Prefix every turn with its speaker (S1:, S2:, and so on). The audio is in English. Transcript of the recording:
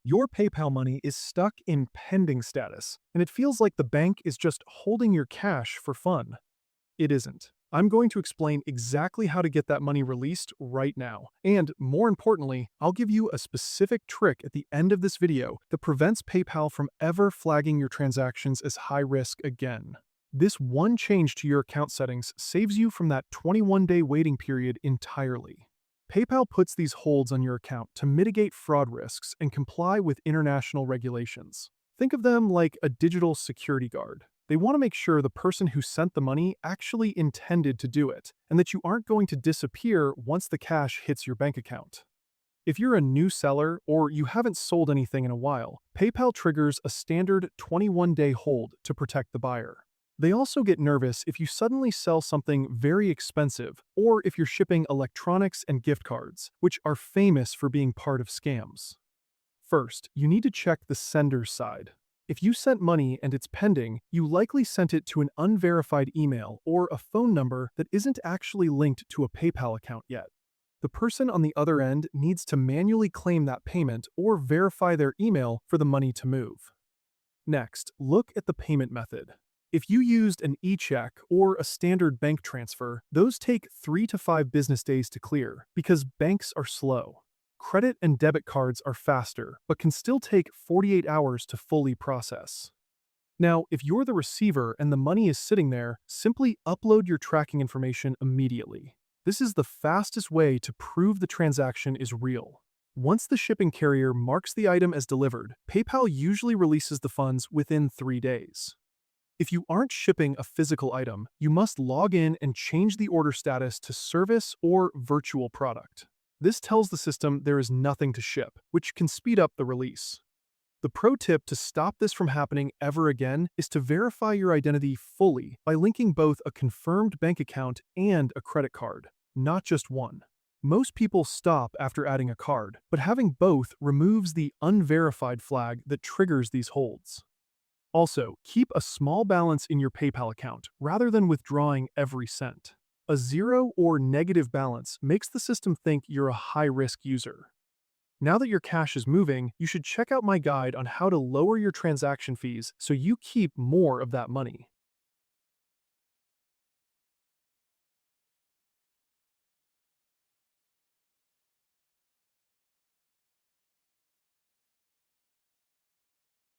S1: Your PayPal money is stuck in pending status, and it feels like the bank is just holding your cash for fun. It isn't. I'm going to explain exactly how to get that money released right now. And more importantly, I'll give you a specific trick at the end of this video that prevents PayPal from ever flagging your transactions as high risk again. This one change to your account settings saves you from that 21-day waiting period entirely. PayPal puts these holds on your account to mitigate fraud risks and comply with international regulations. Think of them like a digital security guard. They want to make sure the person who sent the money actually intended to do it, and that you aren't going to disappear once the cash hits your bank account. If you're a new seller or you haven't sold anything in a while, PayPal triggers a standard 21-day hold to protect the buyer. They also get nervous if you suddenly sell something very expensive or if you're shipping electronics and gift cards, which are famous for being part of scams. First, you need to check the sender's side. If you sent money and it's pending, you likely sent it to an unverified email or a phone number that isn't actually linked to a PayPal account yet. The person on the other end needs to manually claim that payment or verify their email for the money to move. Next, look at the payment method. If you used an eCheck or a standard bank transfer, those take 3 to 5 business days to clear because banks are slow. Credit and debit cards are faster, but can still take 48 hours to fully process. Now, if you're the receiver and the money is sitting there, simply upload your tracking information immediately. This is the fastest way to prove the transaction is real. Once the shipping carrier marks the item as delivered, PayPal usually releases the funds within 3 days. If you aren't shipping a physical item, you must log in and change the order status to service or virtual product. This tells the system there is nothing to ship, which can speed up the release. The pro tip to stop this from happening ever again is to verify your identity fully by linking both a confirmed bank account and a credit card, not just one. Most people stop after adding a card, but having both removes the unverified flag that triggers these holds. Also, keep a small balance in your PayPal account rather than withdrawing every cent. A zero or negative balance makes the system think you're a high-risk user. Now that your cash is moving, you should check out my guide on how to lower your transaction fees so you keep more of that money.